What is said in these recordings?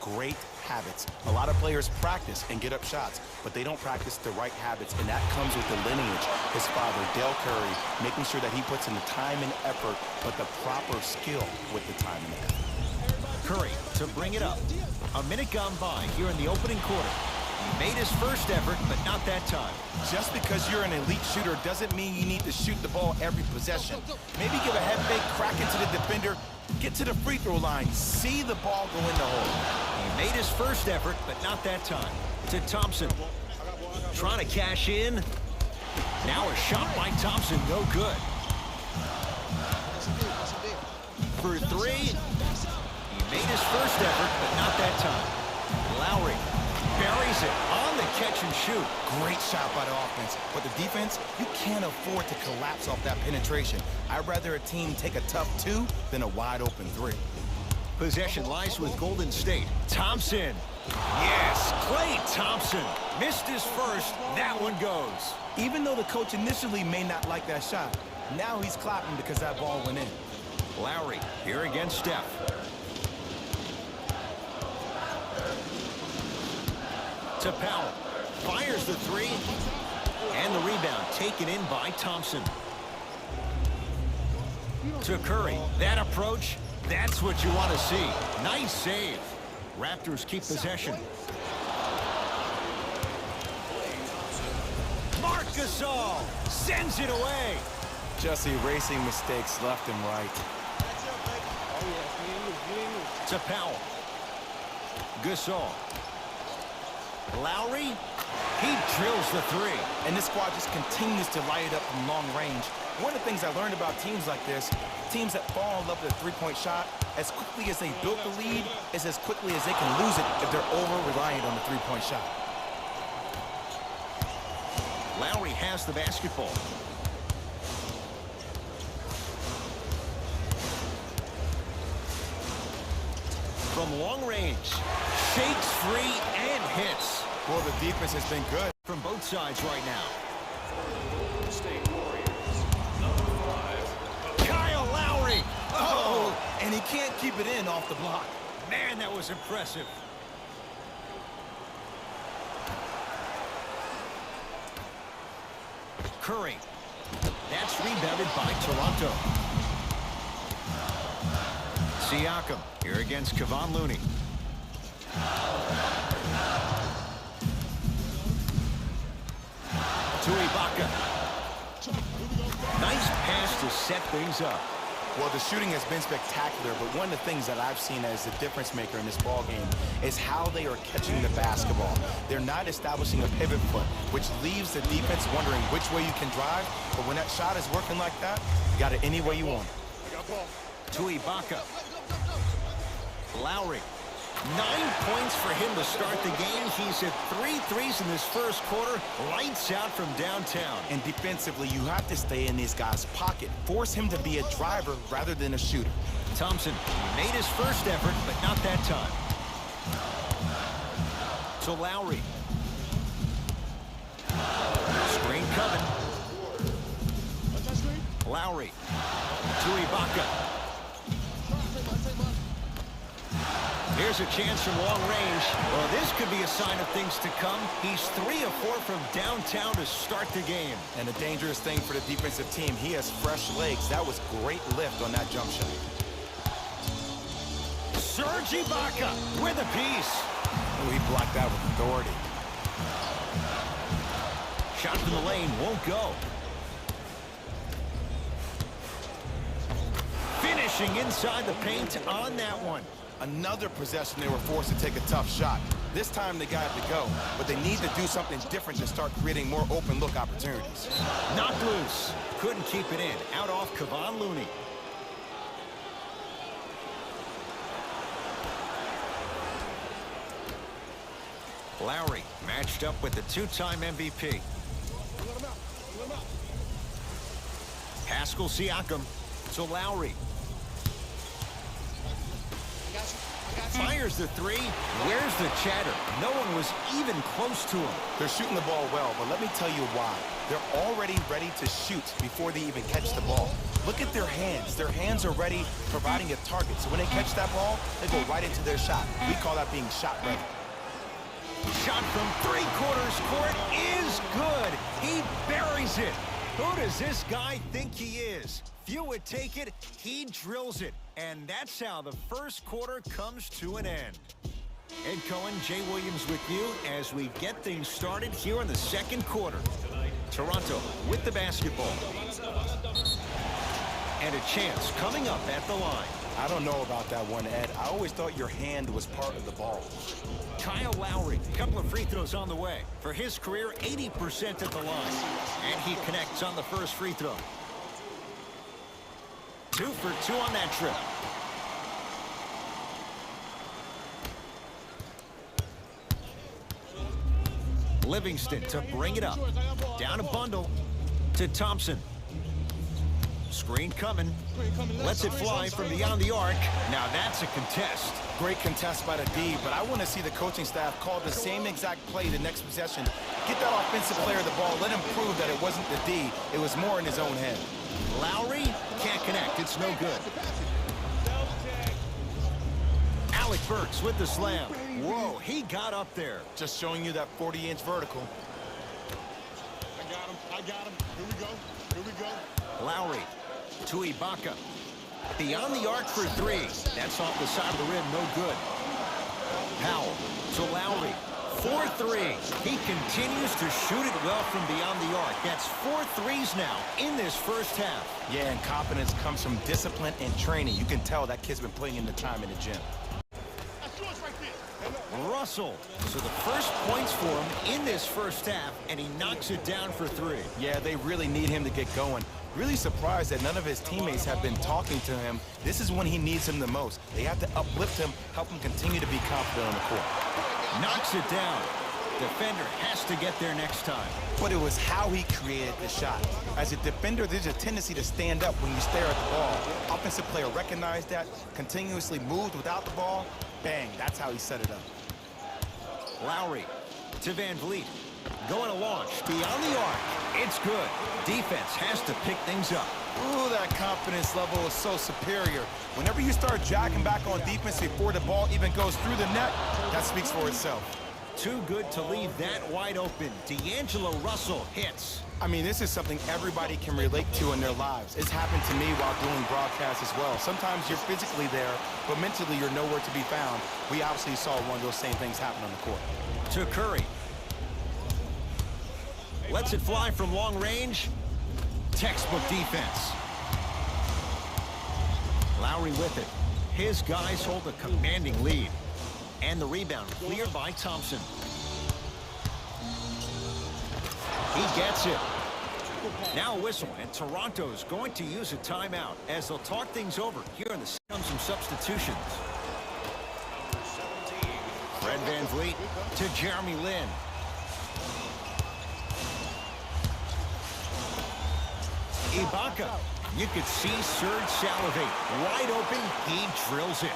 great habits. A lot of players practice and get up shots, but they don't practice the right habits, and that comes with the lineage. His father, Dale Curry, making sure that he puts in the time and effort, but the proper skill with the time and effort. Curry to bring it up. A minute gone by here in the opening quarter. He made his first effort, but not that time. Just because you're an elite shooter doesn't mean you need to shoot the ball every possession. Maybe give a head fake, crack into the defender, get to the free throw line, see the ball go in the hole. He made his first effort, but not that time. To Thompson. Trying to cash in. Now a shot by Thompson, no good. For three. He made his first effort, but not that time. Lowry buries it on the catch and shoot. Great shot by the offense, but the defense, you can't afford to collapse off that penetration. I'd rather a team take a tough two than a wide open three. Possession lies with Golden State. Thompson. Yes, Klay Thompson missed his first. That one goes. Even though the coach initially may not like that shot, now he's clapping because that ball went in. Lowry here against Steph. To Powell. Fires the three. And the rebound taken in by Thompson. To Curry. That approach, that's what you want to see. Nice save. Raptors keep possession. Marc Gasol sends it away. Just erasing mistakes left and right. To Powell. Gasol. Lowry. He drills the three. And this squad just continues to light it up from long range. One of the things I learned about teams like this, teams that fall in love with a three-point shot, as quickly as they built the lead, is as quickly as they can lose it if they're over-reliant on the three-point shot. Lowry has the basketball. From long range, shakes free and hits. Well, the defense has been good from both sides right now. Kyle Lowry. Oh, and he can't keep it in off the block. Man, that was impressive. Curry. That's rebounded by Toronto. Siakam here against Kevon Looney. To Ibaka. Nice pass to set things up. Well, the shooting has been spectacular, but one of the things that I've seen as the difference maker in this ball game is how they are catching the basketball. They're not establishing a pivot foot, which leaves the defense wondering which way you can drive, but when that shot is working like that, you got it any way you want. To Ibaka. Lowry. 9 points for him to start the game. He's hit 3 threes in this first quarter. Lights out from downtown. And defensively, you have to stay in this guy's pocket. Force him to be a driver rather than a shooter. Thompson made his first effort, but not that time. To Lowry. Screen coming. Lowry. To Ibaka. Here's a chance from long range. Well, this could be a sign of things to come. He's 3 of 4 from downtown to start the game. And a dangerous thing for the defensive team, he has fresh legs. That was great lift on that jump shot. Serge Ibaka with a piece. Oh, he blocked that with authority. Shot from the lane won't go. Finishing inside the paint on that one. Another possession they were forced to take a tough shot. This time they got it to go, but they need to do something different to start creating more open look opportunities. Knocked loose. Couldn't keep it in. Out off Kevon Looney. Lowry matched up with the 2-time MVP. Pascal Siakam to Lowry. Fires the three. Where's the chatter? No one was even close to him. They're shooting the ball well, but let me tell you why. They're already ready to shoot before they even catch the ball. Look at their hands. Their hands are ready, providing a target. So when they catch that ball, they go right into their shot. We call that being shot ready. Shot from three-quarters court is good. He buries it. Who does this guy think he is? Few would take it, he drills it. And that's how the first quarter comes to an end. Ed Cohen, Jay Williams with you as we get things started here in the second quarter. Toronto with the basketball. And a chance coming up at the line. I don't know about that one, Ed. I always thought your hand was part of the ball. Kyle Lowry, a couple of free throws on the way. For his career, 80% at the line. And he connects on the first free throw. 2 for 2 on that trip. Livingston to bring it up. Down a bundle to Thompson. Screen coming. Lets it fly from beyond the arc. Now that's a contest. Great contest by the D, but I want to see the coaching staff call the same exact play the next possession. Get that offensive player the ball. Let him prove that it wasn't the D. It was more in his own head. Lowry can't connect. It's no good. Alec Burks with the slam. Whoa, he got up there. Just showing you that 40-inch vertical. I got him. Here we go. Here we go. Lowry to Ibaka. Beyond the arc for three. That's off the side of the rim. No good. Powell to Lowry. 4-3. He continues to shoot it well from beyond the arc. That's 4 threes now in this first half. Yeah, and confidence comes from discipline and training. You can tell that kid's been putting in the time in the gym. Russell. So the first points for him in this first half, and he knocks it down for 3. Yeah, they really need him to get going. Really surprised that none of his teammates have been talking to him. This is when he needs him the most. They have to uplift him, help him continue to be confident on the court. Knocks it down. Defender has to get there next time. But it was how he created the shot. As a defender, there's a tendency to stand up when you stare at the ball. Offensive player recognized that, continuously moved without the ball. Bang, that's how he set it up. Lowry to Van Vliet. Going to launch beyond the arc. It's good. Defense has to pick things up. Ooh, that confidence level is so superior. Whenever you start jacking back on defense before the ball even goes through the net, that speaks for itself. Too good to leave that wide open. D'Angelo Russell hits. I mean, this is something everybody can relate to in their lives. It's happened to me while doing broadcasts as well. Sometimes you're physically there, but mentally you're nowhere to be found. We obviously saw one of those same things happen on the court. To Curry. Lets it fly from long range. Textbook defense. Lowry with it. His guys hold a commanding lead. And the rebound cleared by Thompson. He gets it. Now a whistle, and Toronto's going to use a timeout as they'll talk things over here in the some substitutions. Fred Van Vliet to Jeremy Lin. Ibaka. You could see Serge salivate. Wide open, he drills it.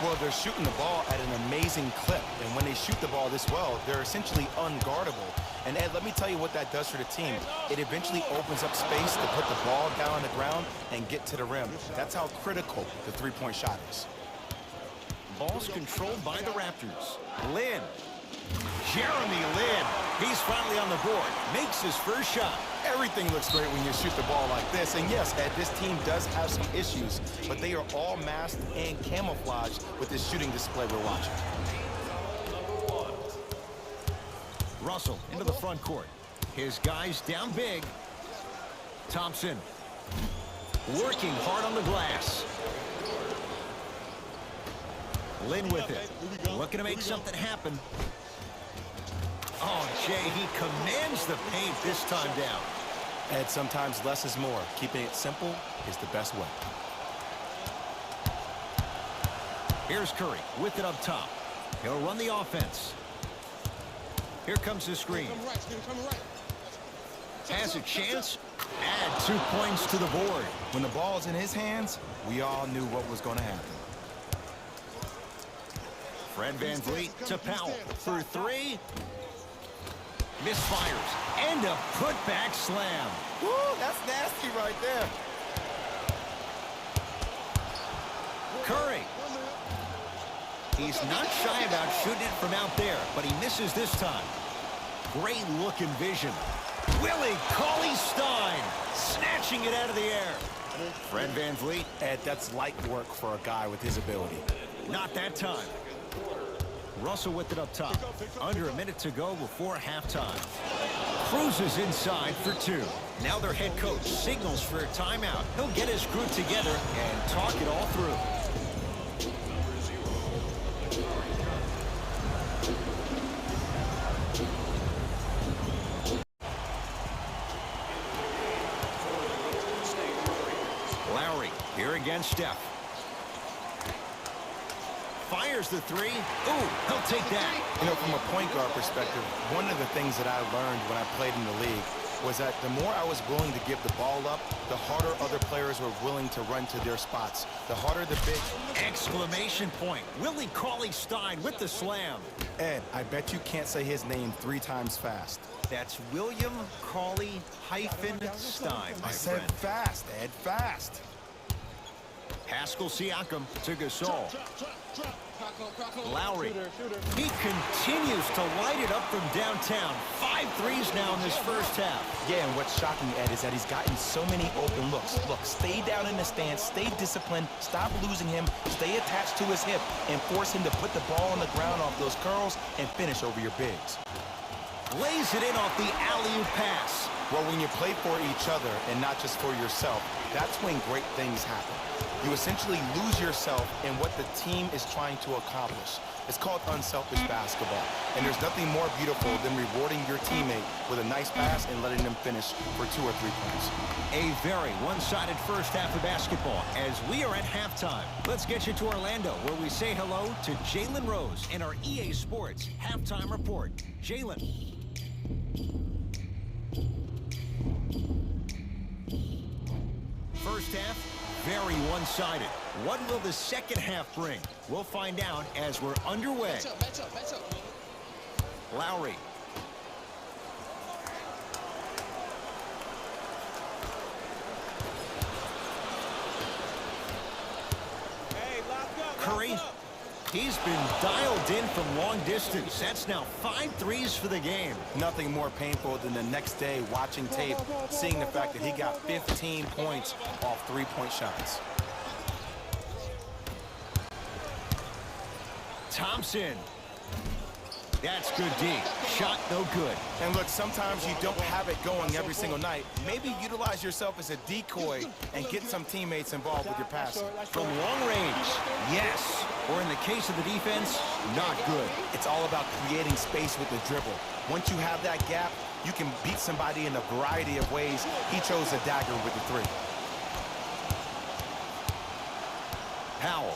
Well, they're shooting the ball at an amazing clip. And when they shoot the ball this well, they're essentially unguardable. And, Ed, let me tell you what that does for the team. It eventually opens up space to put the ball down on the ground and get to the rim. That's how critical the three-point shot is. Ball's controlled by the Raptors. Lin. Jeremy Lin. He's finally on the board. Makes his first shot. Everything looks great when you shoot the ball like this. And yes, Ed, this team does have some issues, but they are all masked and camouflaged with this shooting display we're watching. Russell into the front court. His guys down big. Thompson working hard on the glass. Lin with it. Looking to make something happen. Oh, Jay, he commands the paint this time down. Ed, sometimes less is more. Keeping it simple is the best way. Here's Curry with it up top. He'll run the offense. Here comes the screen. Has a chance. Add 2 points to the board. When the ball is in his hands, we all knew what was going to happen. Fred VanVleet to Powell for three. Misfires. And a putback slam. Woo, that's nasty right there. Curry. He's not shy about shooting it from out there, but he misses this time. Great look and vision. Willie Cauley-Stein snatching it out of the air. Fred VanVleet. Ed, that's light work for a guy with his ability. Not that time. Russell with it up top. Under a minute to go before halftime. Cruises inside for two. Now their head coach signals for a timeout. He'll get his crew together and talk it all through. Lowry here against Steph. Fires the three. Ooh, he'll take that. You know, from a point guard perspective, one of the things that I learned when I played in the league was that the more I was willing to give the ball up, the harder other players were willing to run to their spots. The harder the big... Exclamation point. Willie Cauley-Stein with the slam. Ed, I bet you can't say his name 3 times fast. That's William Cauley-Stein, my I said friend. fast, Ed, fast. Pascal Siakam to Gasol. Lowry. He continues to light it up from downtown. 5 threes now in this first half. Yeah, and what's shocking, Ed, is that he's gotten so many open looks. Look, stay down in the stance, stay disciplined, stop losing him, stay attached to his hip, and force him to put the ball on the ground off those curls and finish over your bigs. Lays it in off the alley-oop pass. Well, when you play for each other and not just for yourself, that's when great things happen. You essentially lose yourself in what the team is trying to accomplish. It's called unselfish basketball. And there's nothing more beautiful than rewarding your teammate with a nice pass and letting them finish for 2 or 3 points. A very one-sided first half of basketball as we are at halftime. Let's get you to Orlando, where we say hello to Jalen Rose in our EA Sports Halftime Report. Jalen. First half, very one-sided. What will the second half bring? We'll find out as we're underway. Match up. Lowry. Curry. He's been dialed in from long distance. That's now 5 threes for the game. Nothing more painful than the next day watching tape, seeing the fact that he got 15 points off 3-point shots. Thompson. That's good D. Shot no good. And look, sometimes you don't have it going every single night. Maybe utilize yourself as a decoy and get some teammates involved with your passing. From long range, yes. Or in the case of the defense, not good. It's all about creating space with the dribble. Once you have that gap, you can beat somebody in a variety of ways. He chose a dagger with the 3. Powell.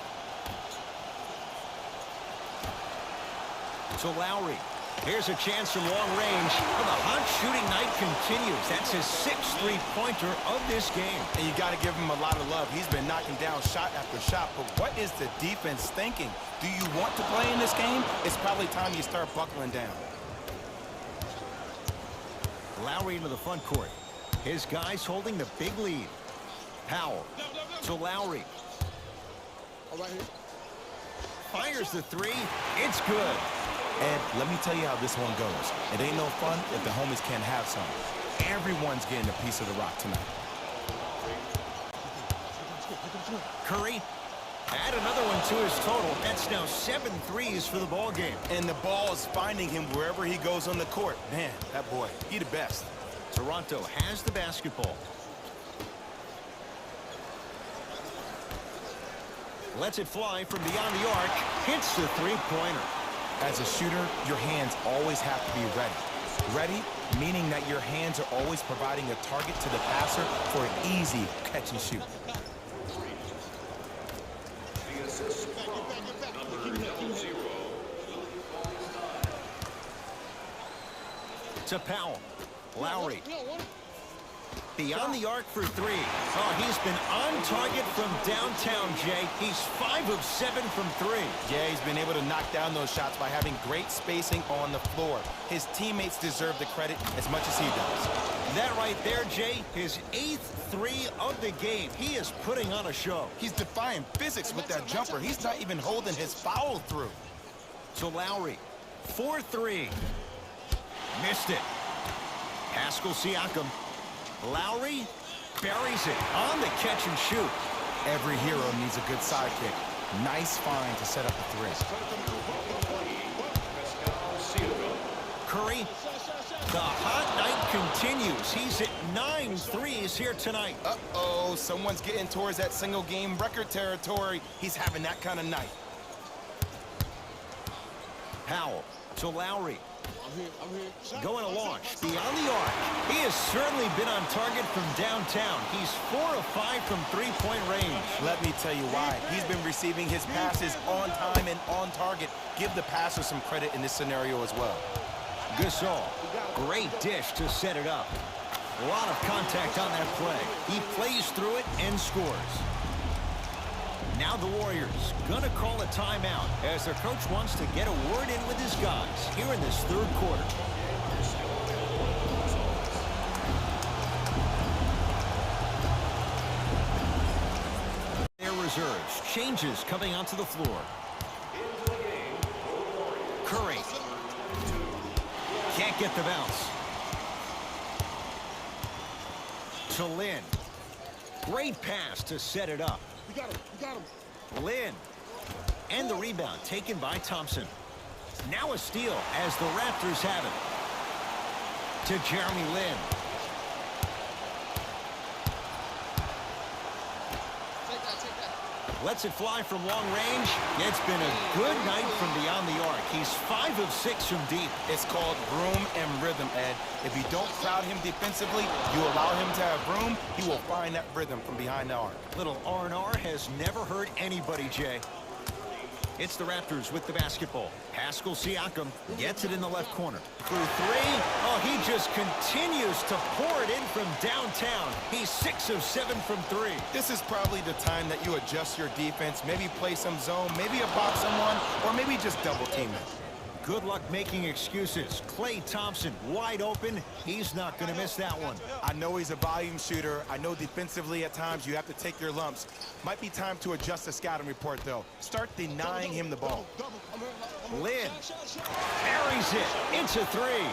To Lowry. Here's a chance from long range. Well, the hot shooting night continues. That's his 6th three-pointer of this game. And you got to give him a lot of love. He's been knocking down shot after shot. But what is the defense thinking? Do you want to play in this game? It's probably time you start buckling down. Lowry into the front court. His guys holding the big lead. Powell to Lowry. All right here. Fires the 3. It's good. Ed, let me tell you how this one goes. It ain't no fun if the homies can't have some. Everyone's getting a piece of the rock tonight. Curry. Add another one to his total. That's now 7 threes for the ball game. And the ball is finding him wherever he goes on the court. Man, that boy, he the best. Toronto has the basketball. Lets it fly from beyond the arc. Hits the three-pointer. As a shooter, your hands always have to be ready. Ready, meaning that your hands are always providing a target to the passer for an easy catch and shoot. To Powell. Lowry. Beyond the arc for three. Oh, he's been on target from downtown, Jay. He's 5 of 7 from three. Yeah, he's been able to knock down those shots by having great spacing on the floor. His teammates deserve the credit as much as he does. That right there, Jay, his 8th three of the game. He is putting on a show. He's defying physics with that jumper. He's not even holding his foul through. So Lowry, 4-3. Missed it. Pascal Siakam. Lowry buries it on the catch and shoot. Every hero needs a good sidekick. Nice find to set up a three. Curry, the hot night continues. He's at 9 threes here tonight. Uh-oh, someone's getting towards that single-game record territory. He's having that kind of night. Powell to Lowry. I'm here. Going to launch beyond the arc. He has certainly been on target from downtown. He's 4 of 5 from three-point range. Let me tell you why. He's been receiving his passes on time and on target. Give the passer some credit in this scenario as well. Gasol, great dish to set it up. A lot of contact on that play. He plays through it and scores. Now the Warriors gonna call a timeout as their coach wants to get a word in with his guys here in this third quarter. Their reserves, changes coming onto the floor. Curry can't get the bounce. To Lynn. Great pass to set it up. You got him. Lynn. And the rebound taken by Thompson. Now a steal as the Raptors have it. To Jeremy Lin. Take that. Lets it fly from long range. It's been a good night from beyond the arc. He's 5 of 6 from deep. It's called room and rhythm, Ed. If you don't crowd him defensively, you allow him to have room, he will find that rhythm from behind the arc. Little R&R has never hurt anybody, Jay. It's the Raptors with the basketball. Pascal Siakam gets it in the left corner. Through three. Oh, he just continues to pour it in from downtown. He's 6 of 7 from three. This is probably the time that you adjust your defense, maybe play some zone, maybe a box someone, or maybe just double team it. Good luck making excuses. Klay Thompson wide open. He's not going to miss that one. I know he's a volume shooter. I know defensively at times you have to take your lumps. Might be time to adjust the scouting report, though. Start denying him the ball. Lynn carries it. It's a three.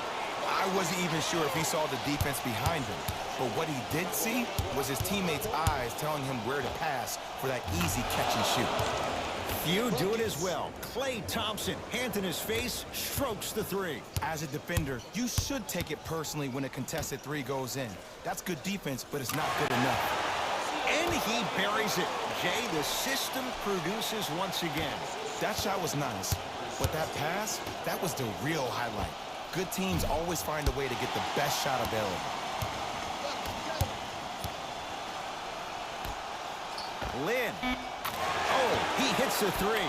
I wasn't even sure if he saw the defense behind him. But what he did see was his teammates' eyes telling him where to pass for that easy catch and shoot. Few do it as well. Klay Thompson, hand in his face, strokes the three. As a defender, you should take it personally when a contested three goes in. That's good defense, but it's not good enough. And he buries it. Jay, the system produces once again. That shot was nice, but that pass, that was the real highlight. Good teams always find a way to get the best shot available. Lynn. Oh, he hits the three.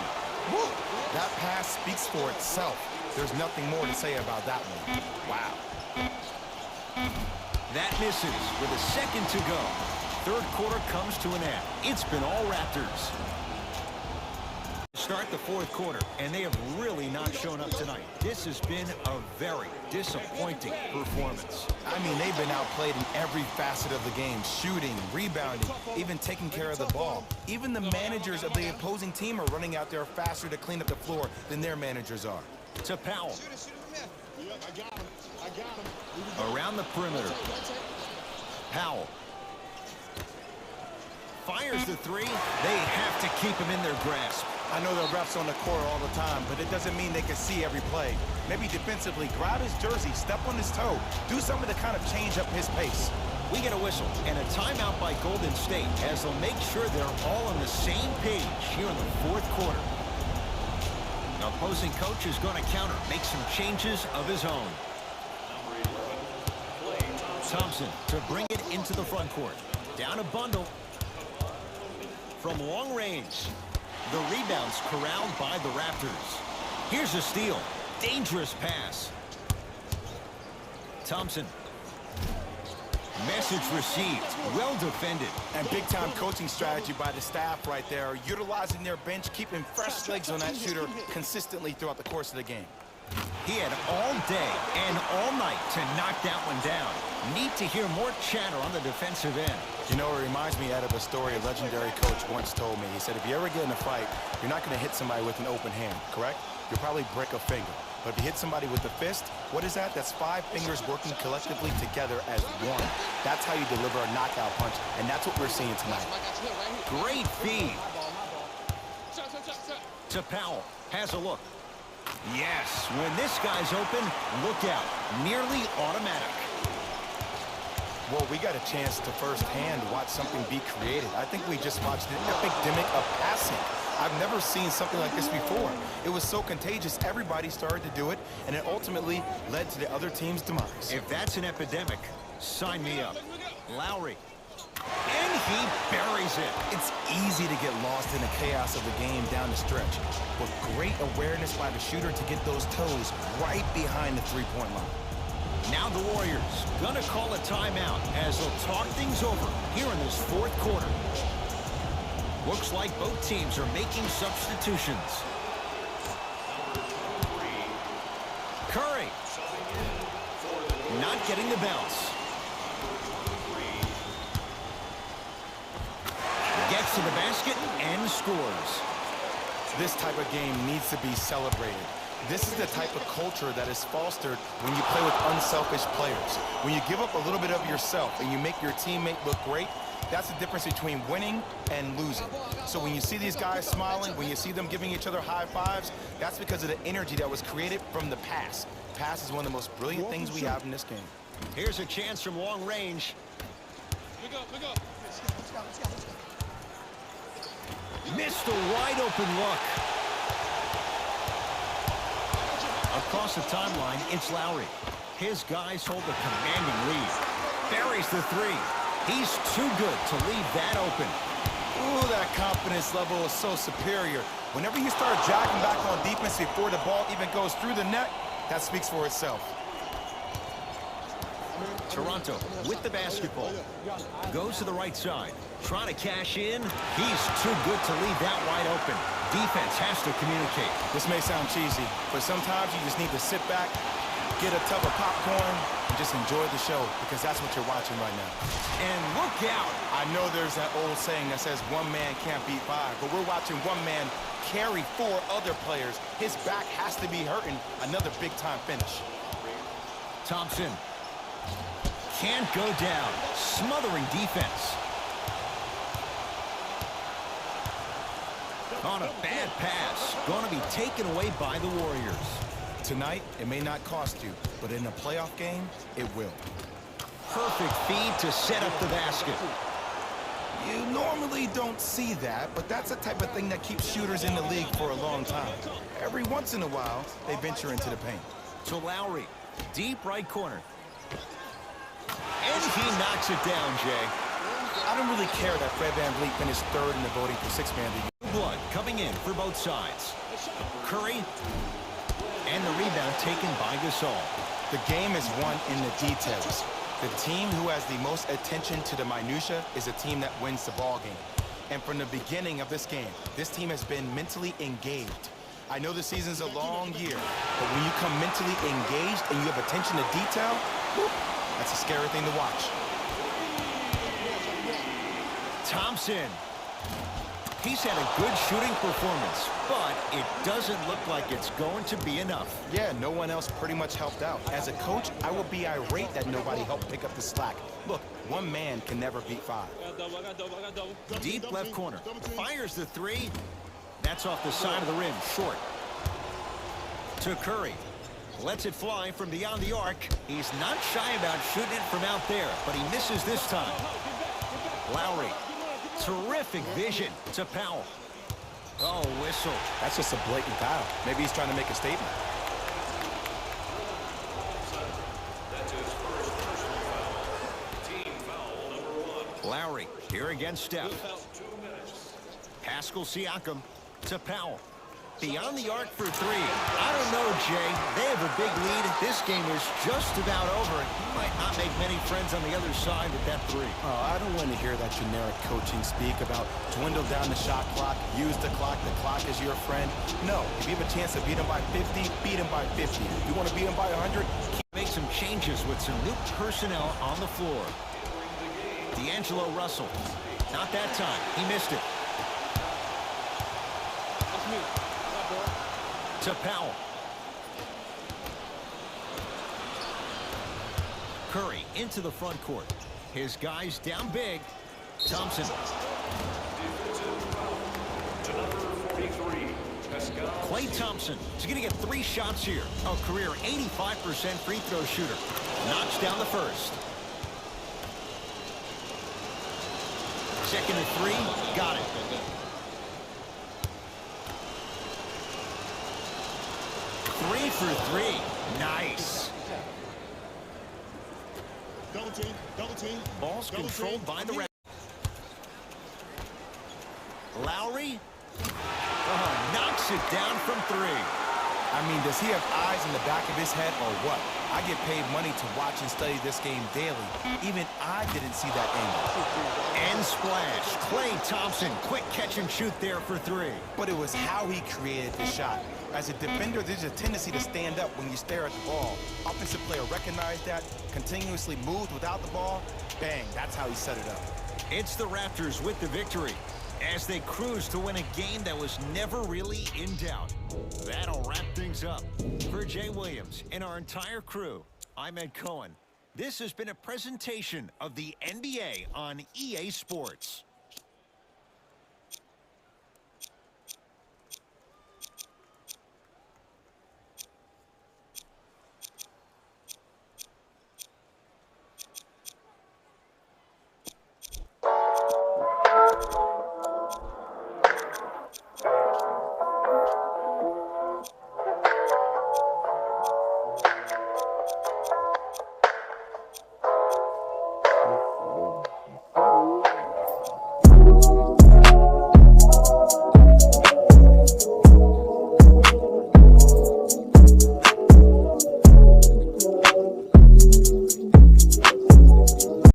Woo! That pass speaks for itself. There's nothing more to say about that one. Wow. That misses with a second to go. Third quarter comes to an end. It's been all Raptors. Start the fourth quarter, and they have really not shown up tonight. This has been a very disappointing performance. I mean, they've been outplayed in every facet of the game. Shooting, rebounding, even taking care of the ball. Even the managers of the opposing team are running out there faster to clean up the floor than their managers are. To Powell. I got him. Around the perimeter. Powell. Fires the three. They have to keep him in their grasp. I know there are refs on the court all the time, but it doesn't mean they can see every play. Maybe defensively, grab his jersey, step on his toe, do something to kind of change up his pace. We get a whistle and a timeout by Golden State as they'll make sure they're all on the same page here in the fourth quarter. The opposing coach is going to counter, make some changes of his own. Thompson to bring it into the front court. Down a bundle. From long range. The rebound's corralled by the Raptors. Here's a steal. Dangerous pass. Thompson. Message received. Well defended. And big-time coaching strategy by the staff right there, utilizing their bench, keeping fresh legs on that shooter consistently throughout the course of the game. He had all day and all night to knock that one down. Need to hear more chatter on the defensive end. You know, it reminds me out of a story a legendary coach once told me. He said, if you ever get in a fight, you're not going to hit somebody with an open hand, correct? You'll probably break a finger. But if you hit somebody with the fist, what is that? That's 5 fingers working collectively together as one. That's how you deliver a knockout punch, and that's what we're seeing tonight. Great feed. To Powell. Has a look. Yes, when this guy's open, look out. Nearly automatic. Well, we got a chance to firsthand watch something be created. I think we just watched an epidemic of passing. I've never seen something like this before. It was so contagious, everybody started to do it, and it ultimately led to the other team's demise. If that's an epidemic, sign me up. Lowry. And he buries it. It's easy to get lost in the chaos of the game down the stretch. With great awareness by the shooter to get those toes right behind the three-point line. Now the Warriors gonna call a timeout as they'll talk things over here in this fourth quarter. Looks like both teams are making substitutions. Curry. Not getting the bounce. Gets to the basket and scores. This type of game needs to be celebrated. This is the type of culture that is fostered when you play with unselfish players. When you give up a little bit of yourself and you make your teammate look great, that's the difference between winning and losing. So when you see these guys smiling, when you see them giving each other high fives, that's because of the energy that was created from the pass. Pass is one of the most brilliant things we have in this game. Here's a chance from long range. Missed a wide open look. Across the timeline, it's Lowry. His guys hold a commanding lead. Buries the three. He's too good to leave that open. Ooh, that confidence level is so superior. Whenever you start jogging back on defense before the ball even goes through the net, that speaks for itself. Toronto with the basketball. Goes to the right side. Trying to cash in. He's too good to leave that wide open. Defense has to communicate. This may sound cheesy, but sometimes you just need to sit back, get a tub of popcorn, and just enjoy the show, because that's what you're watching right now. And look out. I know there's that old saying that says one man can't beat 5, but we're watching one man carry 4 other players. His back has to be hurting. Another big-time finish. Thompson. Can't go down. Smothering defense. On a bad pass. Going to be taken away by the Warriors. Tonight, it may not cost you, but in a playoff game, it will. Perfect feed to set up the basket. You normally don't see that, but that's the type of thing that keeps shooters in the league for a long time. Every once in a while, they venture into the paint. To Lowry. Deep right corner. And he knocks it down, Jay. I don't really care that Fred VanVleet finished 3rd in the voting for 6th man of the year. Blood coming in for both sides. Curry. And the rebound taken by Gasol. The game is won in the details. The team who has the most attention to the minutia is a team that wins the ball game. And from the beginning of this game, this team has been mentally engaged. I know the season's a long year, but when you come mentally engaged and you have attention to detail, whoop, that's a scary thing to watch. Thompson. He's had a good shooting performance, but it doesn't look like it's going to be enough. Yeah, no one else pretty much helped out. As a coach, I will be irate that nobody helped pick up the slack. Look, one man can never beat 5. Deep left corner. Fires the three. That's off the side of the rim, short. To Curry. Lets it fly from beyond the arc. He's not shy about shooting it from out there, but he misses this time. Lowry. Terrific vision to Powell. Oh, whistle. That's just a blatant foul. Maybe he's trying to make a statement. Lowry here against Steph. Pascal Siakam to Powell. Beyond the arc for three. I don't know, Jay. They have a big lead. This game is just about over. He might not make many friends on the other side with that three. Oh, I don't want to hear that generic coaching speak about dwindle down the shot clock, use the clock is your friend. No, if you have a chance to beat him by 50, beat him by 50. If you want to beat him by 100, make some changes with some new personnel on the floor. D'Angelo Russell. Not that time. He missed it. That's me. Stop, bro. To Powell. Curry into the front court. His guys down big. Thompson. Klay Thompson is going to get 3 shots here. A career 85% free throw shooter. Knocks down the first. Second and 3. Got it. Three for 3. Nice. Double team. Double team. Ball's Double controlled team. by the Raptors. Lowry. Knocks it down from 3. I mean, does he have eyes in the back of his head or what? I get paid money to watch and study this game daily. Even I didn't see that angle. And splash. Klay Thompson, quick catch and shoot there for 3. But it was how he created the shot. As a defender, there's a tendency to stand up when you stare at the ball. Offensive player recognized that, continuously moved without the ball. Bang, that's how he set it up. It's the Raptors with the victory as they cruise to win a game that was never really in doubt. That'll wrap things up. For Jay Williams and our entire crew, I'm Ed Cohen. This has been a presentation of the NBA on EA Sports.